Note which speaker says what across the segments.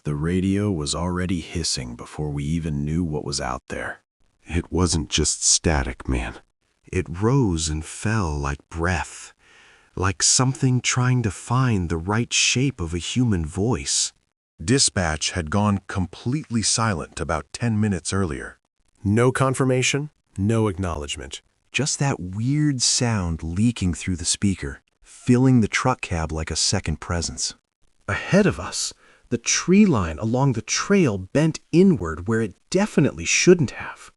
Speaker 1: The radio was already hissing before we even knew what was out there.
Speaker 2: It wasn't just static, man. It rose and fell like breath, like something trying to find the right shape of a human voice.
Speaker 3: Dispatch had gone completely silent about 10 minutes earlier.
Speaker 4: No confirmation, no acknowledgement.
Speaker 2: Just that weird sound leaking through the speaker, filling the truck cab like a second presence.
Speaker 4: Ahead of us, the tree line along the trail bent inward where it definitely shouldn't have.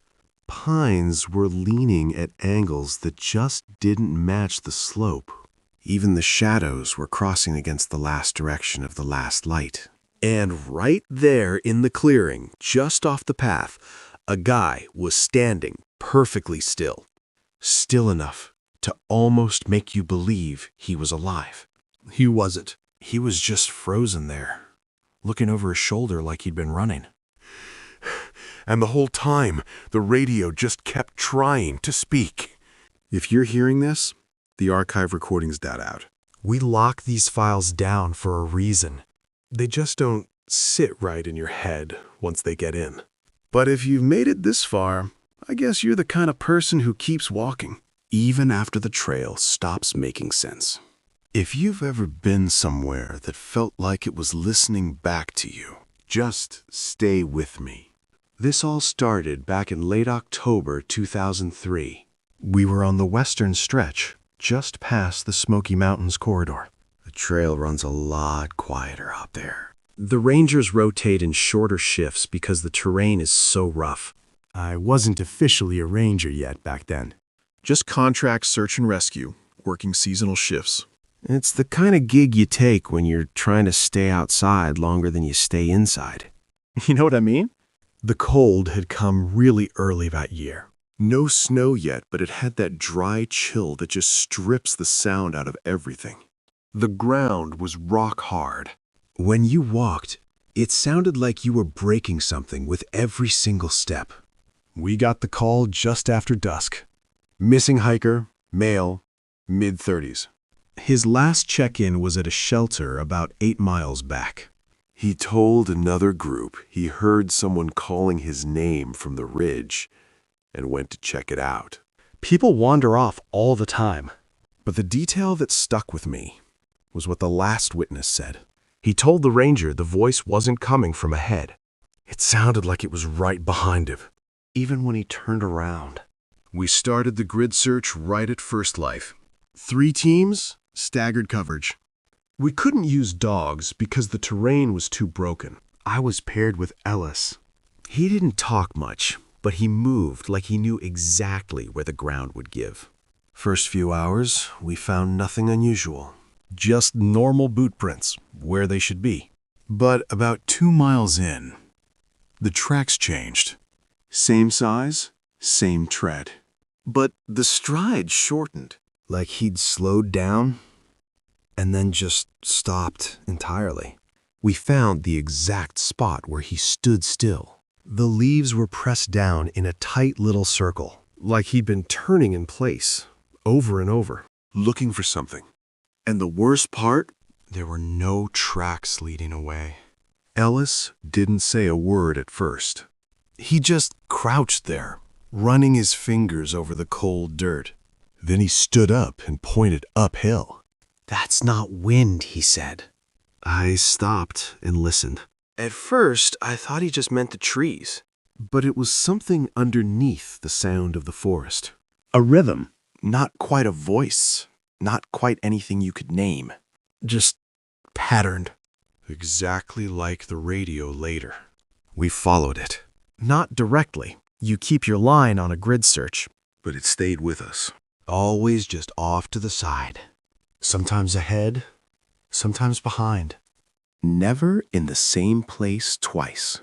Speaker 2: Pines were leaning at angles that just didn't match the slope. Even the shadows were crossing against the last direction of the last light.
Speaker 4: And right there in the clearing, just off the path, a guy was standing perfectly still. Still enough to almost make you believe he was alive. He wasn't. He was just frozen there, looking over his shoulder like he'd been running.
Speaker 3: And the whole time, the radio just kept trying to speak.
Speaker 2: If you're hearing this, the archive recording's dat out.
Speaker 4: We lock these files down for a reason. They just don't sit right in your head once they get in.
Speaker 1: But if you've made it this far, I guess you're the kind of person who keeps walking, even after the trail stops making sense. If you've ever been somewhere that felt like it was listening back to you, just stay with me.
Speaker 2: This all started back in late October 2003. We were on the western stretch, just past the Smoky Mountains corridor. The trail runs a lot quieter out there.
Speaker 4: The rangers rotate in shorter shifts because the terrain is so rough.
Speaker 1: I wasn't officially a ranger yet back then.
Speaker 5: Just contract search and rescue, working seasonal shifts.
Speaker 1: It's the kind of gig you take when you're trying to stay outside longer than you stay inside.
Speaker 4: You know what I mean? The cold had come really early that year.
Speaker 3: No snow yet, but it had that dry chill that just strips the sound out of everything. The ground was rock hard.
Speaker 2: When you walked, it sounded like you were breaking something with every single step.
Speaker 1: We got the call just after dusk. Missing hiker, male, mid-30s. His last check-in was at a shelter about 8 miles back.
Speaker 3: He told another group he heard someone calling his name from the ridge and went to check it out.
Speaker 4: People wander off all the time.
Speaker 1: But the detail that stuck with me was what the last witness said. He told the ranger the voice wasn't coming from ahead. It sounded like it was right behind him, even when he turned around.
Speaker 5: We started the grid search right at first life. 3 teams, staggered coverage.
Speaker 4: We couldn't use dogs because the terrain was too broken.
Speaker 1: I was paired with Ellis. He didn't talk much, but he moved like he knew exactly where the ground would give. First few hours, we found nothing unusual. Just normal boot prints, where they should be.
Speaker 5: But about 2 miles in, the tracks changed.
Speaker 3: Same size, same tread.
Speaker 1: But the stride shortened. Like he'd slowed down and then just stopped entirely. We found the exact spot where he stood still. The leaves were pressed down in a tight little circle, like he'd been turning in place, over and over.
Speaker 3: Looking for something. And the worst part?
Speaker 1: There were no tracks leading away.
Speaker 3: Ellis didn't say a word at first.
Speaker 1: He just crouched there, running his fingers over the cold dirt. Then he stood up and pointed uphill. "That's not wind," he said. I stopped and listened. At first, I thought he just meant the trees, but it was something underneath the sound of the forest.
Speaker 4: A rhythm.
Speaker 1: Not quite a voice, not quite anything you could name. Just patterned. Exactly like the radio later. We followed it. Not directly. You keep your line on a grid search.
Speaker 3: But it stayed with us.
Speaker 1: Always just off to the side. Sometimes ahead, sometimes behind. Never in the same place twice.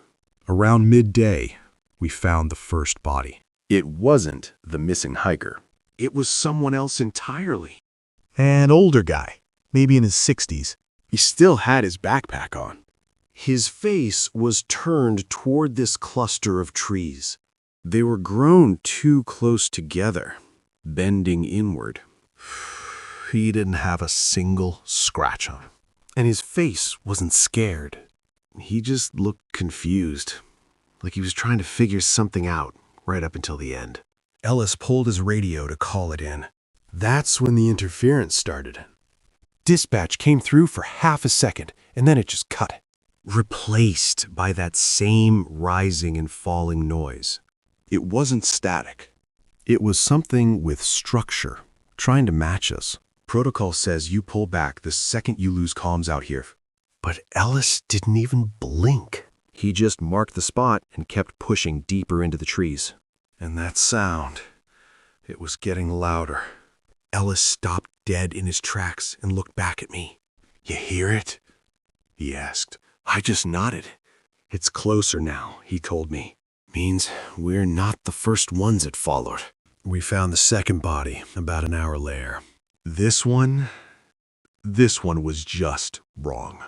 Speaker 1: Around midday, we found the first body. It wasn't the missing hiker. It was someone else entirely.
Speaker 4: An older guy, maybe in his 60s.
Speaker 1: He still had his backpack on. His face was turned toward this cluster of trees. They were grown too close together, bending inward. He didn't have a single scratch on him. And his face wasn't scared.
Speaker 2: He just looked confused, like he was trying to figure something out right up until the end.
Speaker 4: Ellis pulled his radio to call it in. That's when the interference started.
Speaker 1: Dispatch came through for half a second, and then it just cut.
Speaker 2: Replaced by that same rising and falling noise.
Speaker 3: It wasn't static.
Speaker 1: It was something with structure, trying to match us.
Speaker 2: Protocol says you pull back the second you lose comms out here.
Speaker 1: But Ellis didn't even blink.
Speaker 2: He just marked the spot and kept pushing deeper into the trees.
Speaker 4: And that sound, it was getting louder.
Speaker 1: Ellis stopped dead in his tracks and looked back at me.
Speaker 3: You hear it? He asked.
Speaker 1: I just nodded.
Speaker 2: It's closer now, he told me.
Speaker 1: Means we're not the first ones it followed.
Speaker 4: We found the second body about an hour later.
Speaker 3: This one was just wrong.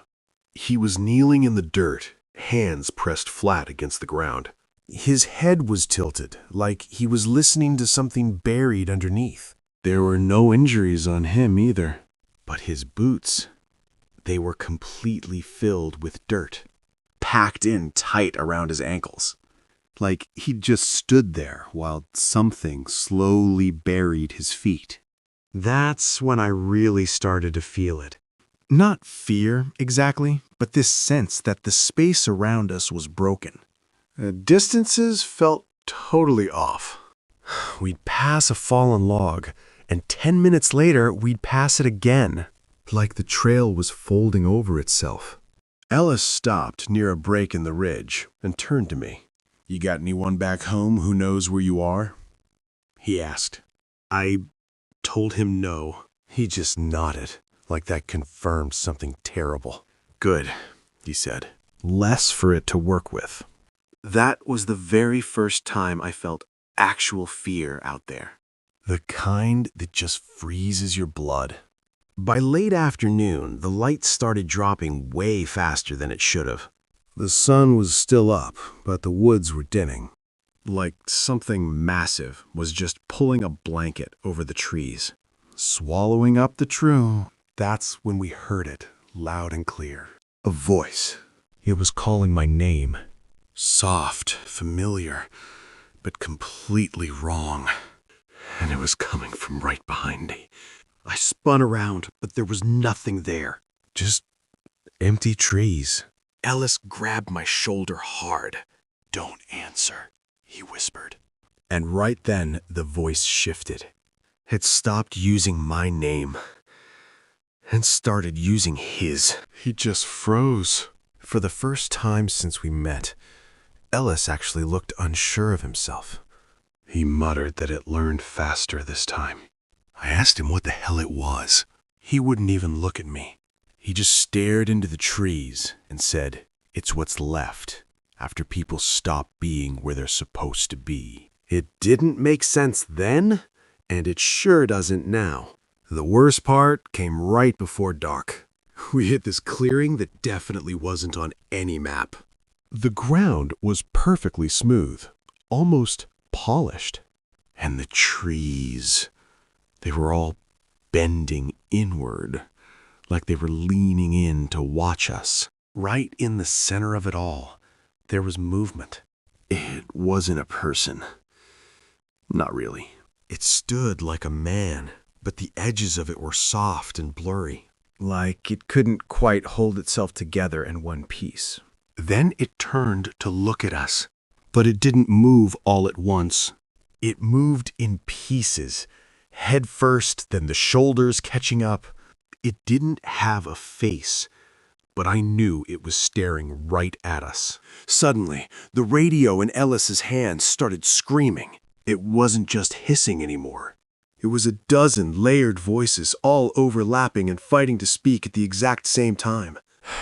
Speaker 3: He was kneeling in the dirt, hands pressed flat against the ground.
Speaker 1: His head was tilted, like he was listening to something buried underneath.
Speaker 3: There were no injuries on him either.
Speaker 2: But his boots, they were completely filled with dirt, packed in tight around his ankles. Like he'd just stood there while something slowly buried his feet. That's when I really started to feel it.
Speaker 1: Not fear, exactly, but this sense that the space around us was broken.
Speaker 3: Distances felt totally off.
Speaker 1: We'd pass a fallen log, and 10 minutes later, we'd pass it again.
Speaker 5: Like the trail was folding over itself.
Speaker 3: Ellis stopped near a break in the ridge and turned to me. You got anyone back home who knows where you are? He asked.
Speaker 2: I told him no.
Speaker 1: He just nodded, like that confirmed something terrible.
Speaker 2: Good, he said.
Speaker 1: Less for it to work with.
Speaker 2: That was the very first time I felt actual fear out there.
Speaker 1: The kind that just freezes your blood.
Speaker 2: By late afternoon, the light started dropping way faster than it should have.
Speaker 5: The sun was still up, but the woods were dimming.
Speaker 2: Like something massive was just pulling a blanket over the trees.
Speaker 3: Swallowing up the true.
Speaker 1: That's when we heard it, loud and clear.
Speaker 3: A voice.
Speaker 1: It was calling my name.
Speaker 3: Soft, familiar, but completely wrong. And it was coming from right behind me.
Speaker 2: I spun around, but there was nothing there.
Speaker 1: Just empty trees.
Speaker 2: Ellis grabbed my shoulder hard.
Speaker 3: Don't answer, he whispered.
Speaker 1: And right then, the voice shifted. It stopped using my name and started using his.
Speaker 3: He just froze.
Speaker 1: For the first time since we met, Ellis actually looked unsure of himself.
Speaker 3: He muttered that it learned faster this time. I asked him what the hell it was.
Speaker 1: He wouldn't even look at me. He just stared into the trees and said, "It's what's left after people stop being where they're supposed to be."
Speaker 2: It didn't make sense then, and it sure doesn't now.
Speaker 1: The worst part came right before dark.
Speaker 2: We hit this clearing that definitely wasn't on any map.
Speaker 3: The ground was perfectly smooth, almost polished. And the trees, they were all bending inward, like they were leaning in to watch us.
Speaker 1: Right in the center of it all, there was movement.
Speaker 3: It wasn't a person. Not really.
Speaker 1: It stood like a man, but the edges of it were soft and blurry.
Speaker 4: Like it couldn't quite hold itself together in one piece.
Speaker 3: Then it turned to look at us, but it didn't move all at once.
Speaker 1: It moved in pieces, head first, then the shoulders catching up.
Speaker 2: It didn't have a face, but I knew it was staring right at us.
Speaker 3: Suddenly, the radio in Ellis's hands started screaming. It wasn't just hissing anymore. It was a dozen layered voices all overlapping and fighting to speak at the exact same time.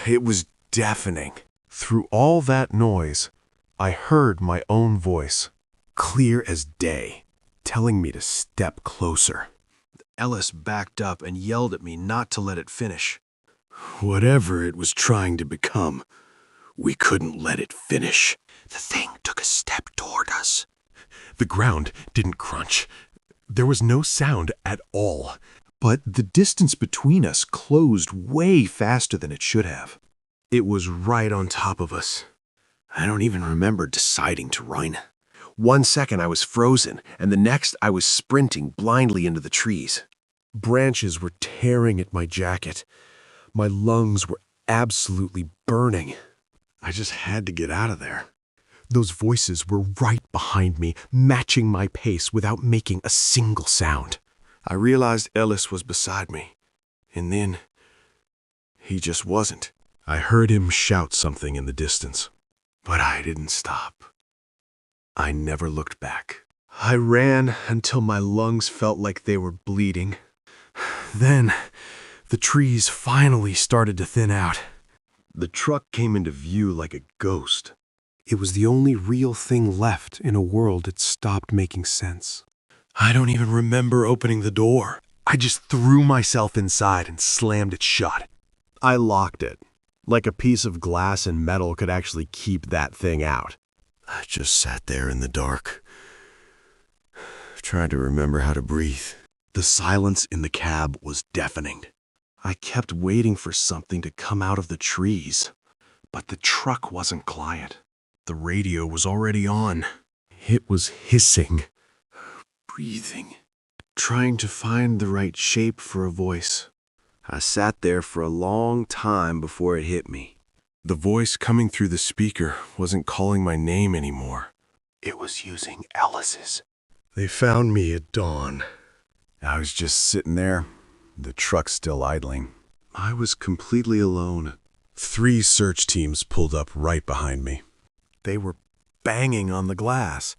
Speaker 1: It was deafening. Through all that noise, I heard my own voice, clear as day, telling me to step closer.
Speaker 2: Ellis backed up and yelled at me not to let it finish.
Speaker 3: Whatever it was trying to become, we couldn't let it finish.
Speaker 1: The thing took a step toward us. The ground didn't crunch. There was no sound at all.
Speaker 3: But the distance between us closed way faster than it should have.
Speaker 4: It was right on top of us. I don't even remember deciding to run. 1 second I was frozen, and the next I was sprinting blindly into the trees. Branches were tearing at my jacket. My lungs were absolutely burning. I just had to get out of there. Those voices were right behind me, matching my pace without making a single sound. I realized Ellis was beside me, and then he just wasn't. I heard him shout something in the distance, but I didn't stop. I never looked back. I ran until my lungs felt like they were bleeding. Then, the trees finally started to thin out. The truck came into view like a ghost. It was the only real thing left in a world that stopped making sense. I don't even remember opening the door. I just threw myself inside and slammed it shut. I locked it, like a piece of glass and metal could actually keep that thing out. I just sat there in the dark, trying to remember how to breathe. The silence in the cab was deafening. I kept waiting for something to come out of the trees, but the truck wasn't quiet. The radio was already on. It was hissing, breathing, trying to find the right shape for a voice. I sat there for a long time before it hit me. The voice coming through the speaker wasn't calling my name anymore. It was using Ellis's. They found me at dawn. I was just sitting there, the truck still idling. I was completely alone. 3 search teams pulled up right behind me. They were banging on the glass,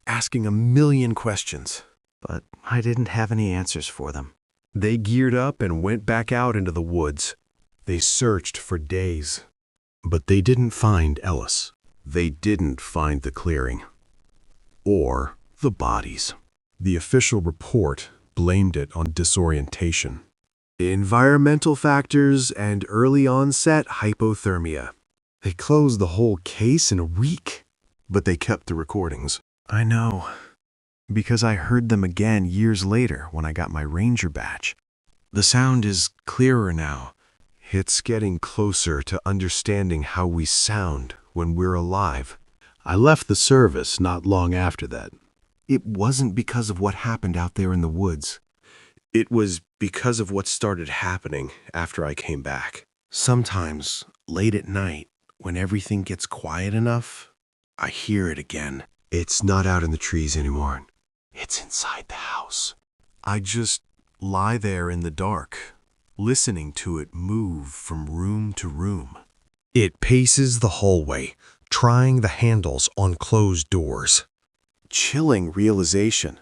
Speaker 4: asking a million questions, but I didn't have any answers for them. They geared up and went back out into the woods. They searched for days, but they didn't find Ellis. They didn't find the clearing or the bodies. The official report blamed it on disorientation, environmental factors, and early onset hypothermia. They closed the whole case in a week, but they kept the recordings. I know, because I heard them again years later when I got my Ranger badge. The sound is clearer now. It's getting closer to understanding how we sound when we're alive. I left the service not long after that. It wasn't because of what happened out there in the woods. It was because of what started happening after I came back. Sometimes, late at night, when everything gets quiet enough, I hear it again. It's not out in the trees anymore. It's inside the house. I just lie there in the dark, listening to it move from room to room. It paces the hallway, trying the handles on closed doors. Chilling realization.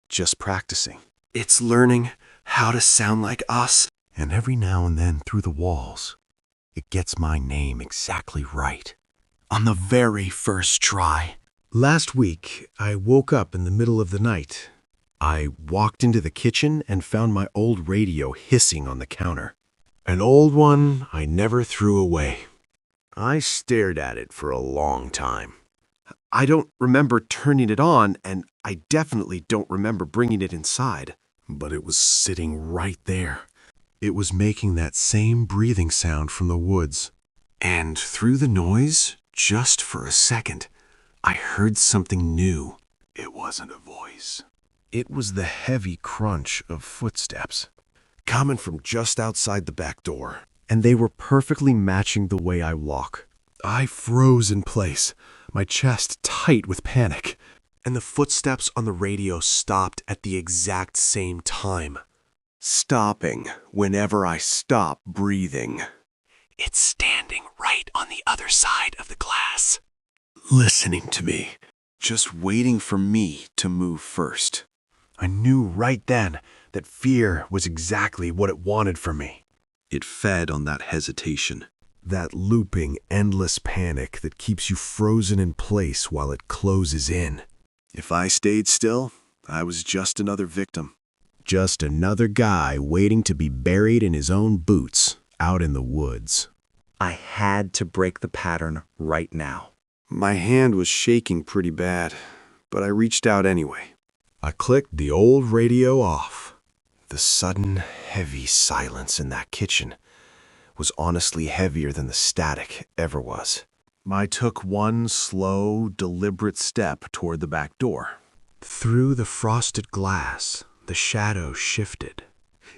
Speaker 4: Just practicing. It's learning how to sound like us. And every now and then through the walls, it gets my name exactly right. On the very first try. Last week, I woke up in the middle of the night. I walked into the kitchen and found my old radio hissing on the counter. An old one I never threw away. I stared at it for a long time. I don't remember turning it on, and I definitely don't remember bringing it inside. But it was sitting right there. It was making that same breathing sound from the woods. And through the noise, just for a second, I heard something new. It wasn't a voice. It was the heavy crunch of footsteps, coming from just outside the back door. And they were perfectly matching the way I walk. I froze in place, my chest tight with panic. And the footsteps on the radio stopped at the exact same time. Stopping whenever I stop breathing. It's standing right on the other side of the glass, listening to me, just waiting for me to move first. I knew right then that fear was exactly what it wanted from me. It fed on that hesitation, that looping, endless panic that keeps you frozen in place while it closes in. If I stayed still, I was just another victim. Just another guy waiting to be buried in his own boots out in the woods. I had to break the pattern right now. My hand was shaking pretty bad, but I reached out anyway. I clicked the old radio off. The sudden, heavy silence in that kitchen
Speaker 2: was honestly heavier than the static ever was. I took one slow, deliberate step toward the back door. Through the frosted glass, the shadow shifted.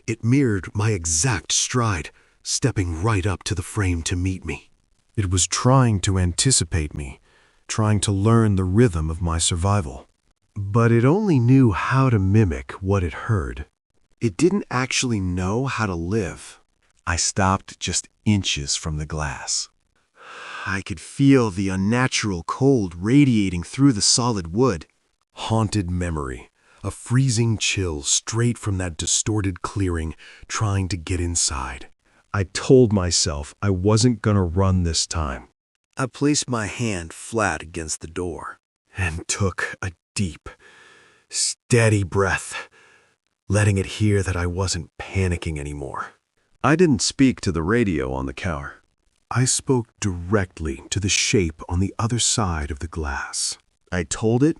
Speaker 3: It mirrored my exact stride, stepping right up to the frame to meet me. It was trying to anticipate me, trying to learn the rhythm of my survival. But it only knew how to mimic what it heard.
Speaker 2: It didn't actually know how to live. I stopped just inches from the glass. I could feel the unnatural cold radiating through the solid wood.
Speaker 3: Haunted memory, a freezing chill straight from that distorted clearing, trying to get inside. I told myself I wasn't gonna run this time.
Speaker 4: I placed my hand flat against the door
Speaker 3: And took a deep, steady breath, letting it hear that I wasn't panicking anymore.
Speaker 5: I didn't speak to the radio on the counter.
Speaker 3: I spoke directly to the shape on the other side of the glass.
Speaker 4: I told it,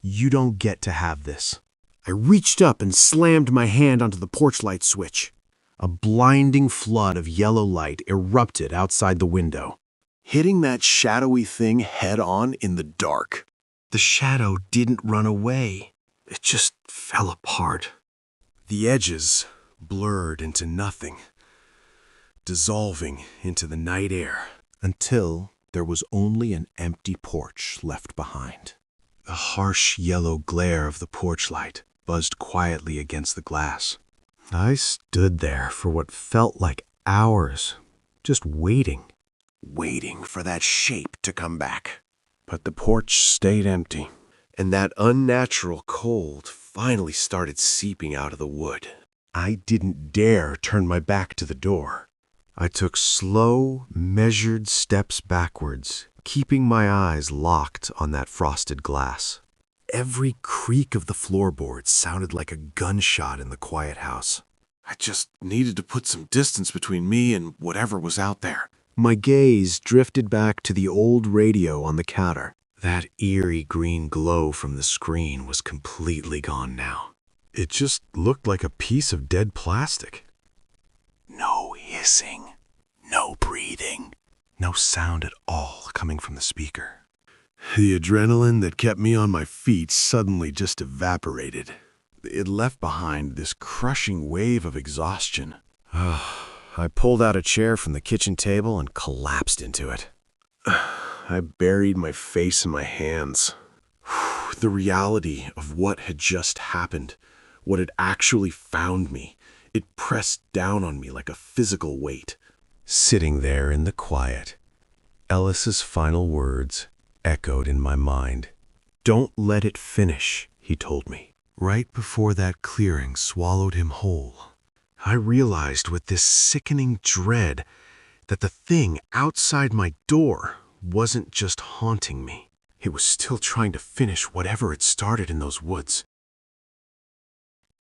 Speaker 4: "You don't get to have this." I reached up and slammed my hand onto the porch light switch. A blinding flood of yellow light erupted outside the window, hitting that shadowy thing head-on in the dark. The shadow didn't run away. It just fell apart.
Speaker 3: The edges blurred into nothing, dissolving into the night air,
Speaker 2: Until there was only an empty porch left behind. The harsh yellow glare of the porch light buzzed quietly against the glass.
Speaker 3: I stood there for what felt like hours, just waiting.
Speaker 2: Waiting for that shape to come back. But the porch stayed empty, and that unnatural cold finally started seeping out of the wood. I didn't dare turn my back to the door. I took slow, measured steps backwards, keeping my eyes locked on that frosted glass. Every creak of the floorboards sounded like a gunshot in the quiet house.
Speaker 5: I just needed to put some distance between me and whatever was out there.
Speaker 2: My gaze drifted back to the old radio on the counter. That eerie green glow from the screen was completely gone now.
Speaker 3: It just looked like a piece of dead plastic.
Speaker 2: No hissing, no breathing, no sound at all coming from the speaker.
Speaker 3: The adrenaline that kept me on my feet suddenly just evaporated.
Speaker 2: It left behind this crushing wave of exhaustion. I pulled out a chair from the kitchen table and collapsed into it. I buried my face in my hands. The reality of what had just happened, what had actually found me, it pressed down on me like a physical weight. Sitting there in the quiet, Ellis's final words echoed in my mind. "Don't let it finish," he told me.
Speaker 3: Right before that clearing swallowed him whole,
Speaker 2: I realized with this sickening dread that the thing outside my door wasn't just haunting me. It was still trying to finish whatever it started in those woods.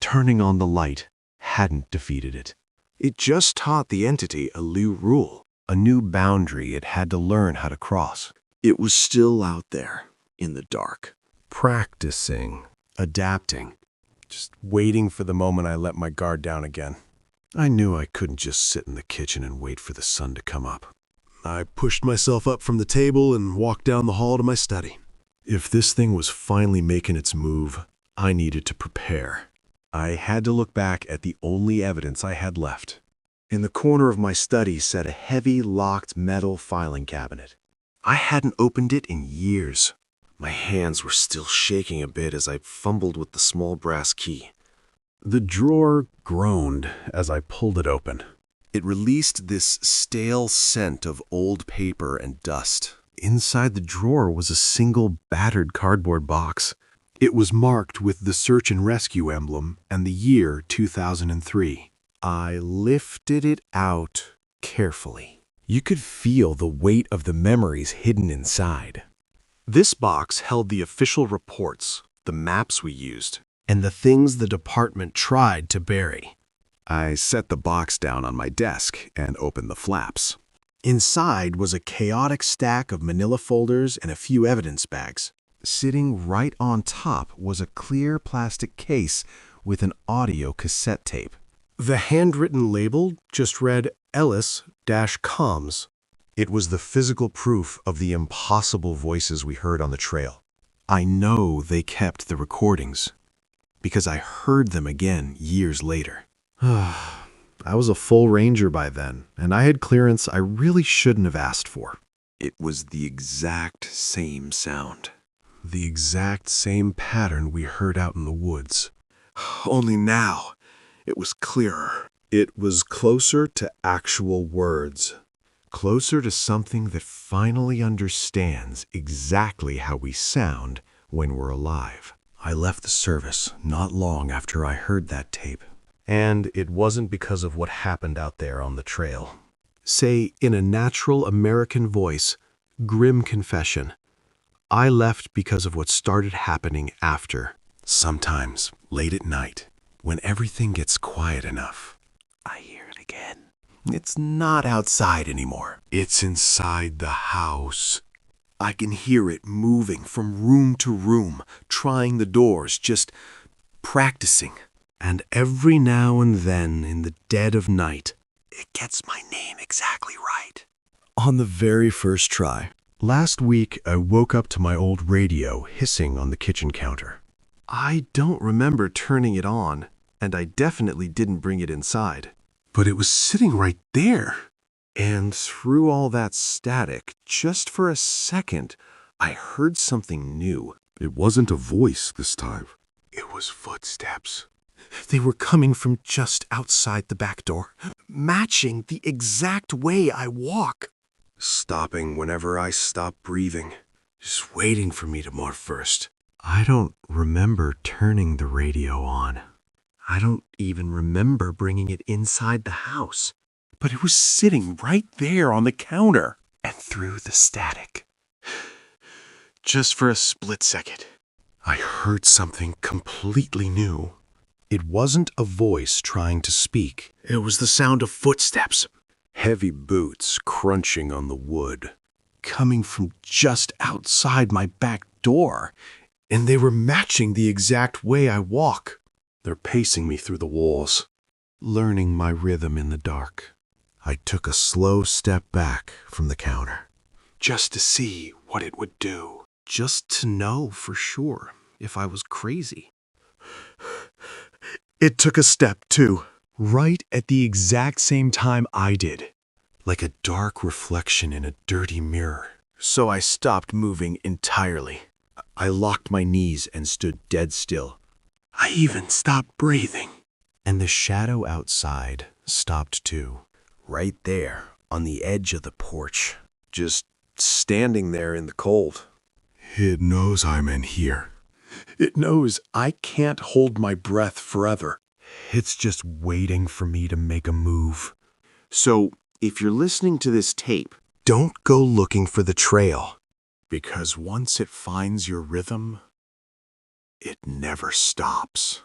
Speaker 2: Turning on the light hadn't defeated it. It just taught the entity a new rule, a new boundary it had to learn how to cross. It was still out there in the dark, practicing, adapting, just waiting for the moment I let my guard down again. I knew I couldn't just sit in the kitchen and wait for the sun to come up.
Speaker 3: I pushed myself up from the table and walked down the hall to my study. If this thing was finally making its move, I needed to prepare.
Speaker 2: I had to look back at the only evidence I had left. In the corner of my study sat a heavy, locked metal filing cabinet. I hadn't opened it in years. My hands were still shaking a bit as I fumbled with the small brass key.
Speaker 3: The drawer groaned as I pulled it open.
Speaker 2: It released this stale scent of old paper and dust. Inside the drawer was a single battered cardboard box.
Speaker 3: It was marked with the search and rescue emblem and the year 2003.
Speaker 2: I lifted it out carefully. You could feel the weight of the memories hidden inside. This box held the official reports, the maps we used, and the things the department tried to bury. I set the box down on my desk and opened the flaps. Inside was a chaotic stack of manila folders and a few evidence bags. Sitting right on top was a clear plastic case with an audio cassette tape.
Speaker 4: The handwritten label just read Ellis, comms.
Speaker 3: It was the physical proof of the impossible voices we heard on the trail.
Speaker 4: I know they kept the recordings because I heard them again years later. I was a full ranger by then, and I had clearance I really shouldn't have asked for.
Speaker 2: It was the exact same sound.
Speaker 3: The exact same pattern we heard out in the woods.
Speaker 4: Only now, it was clearer.
Speaker 3: It was closer to actual words. Closer to something that finally understands exactly how we sound when we're alive.
Speaker 4: I left the service not long after I heard that tape.
Speaker 3: And it wasn't because of what happened out there on the trail.
Speaker 4: Say, in a natural American voice, grim confession, I left because of what started happening after.
Speaker 2: Sometimes, late at night, when everything gets quiet enough, I hear it again.
Speaker 4: It's not outside anymore.
Speaker 2: It's inside the house.
Speaker 4: I can hear it moving from room to room, trying the doors, just practicing. And every now and then, in the dead of night, it gets my name exactly right. On the very first try.
Speaker 3: Last week, I woke up to my old radio hissing on the kitchen counter.
Speaker 4: I don't remember turning it on, and I definitely didn't bring it inside.
Speaker 5: But it was sitting right there.
Speaker 4: And through all that static, just for a second, I heard something new.
Speaker 5: It wasn't a voice this time.
Speaker 4: It was footsteps. They were coming from just outside the back door, matching the exact way I walk.
Speaker 2: Stopping whenever I stop breathing.
Speaker 4: Just waiting for me to morph first.
Speaker 3: I don't remember turning the radio on.
Speaker 4: I don't even remember bringing it inside the house. But it was sitting right there on the counter. And through the static, just for a split second, I heard something completely new. It wasn't a voice trying to speak. It was the sound of footsteps.
Speaker 2: Heavy boots crunching on the wood.
Speaker 4: Coming from just outside my back door. And they were matching the exact way I walk. They're pacing me through the walls, learning my rhythm in the dark.
Speaker 3: I took a slow step back from the counter.
Speaker 4: Just to see what it would do. Just to know for sure if I was crazy. It took a step, too, right at the exact same time I did. Like a dark reflection in a dirty mirror. So I stopped moving entirely. I locked my knees and stood dead still. I even stopped breathing. And the shadow outside stopped too. Right there, on the edge of the porch. Just standing there in the cold.
Speaker 5: It knows I'm in here.
Speaker 4: It knows I can't hold my breath forever.
Speaker 3: It's just waiting for me to make a move.
Speaker 4: So, if you're listening to this tape, don't go looking for the trail. Because once it finds your rhythm, it never stops.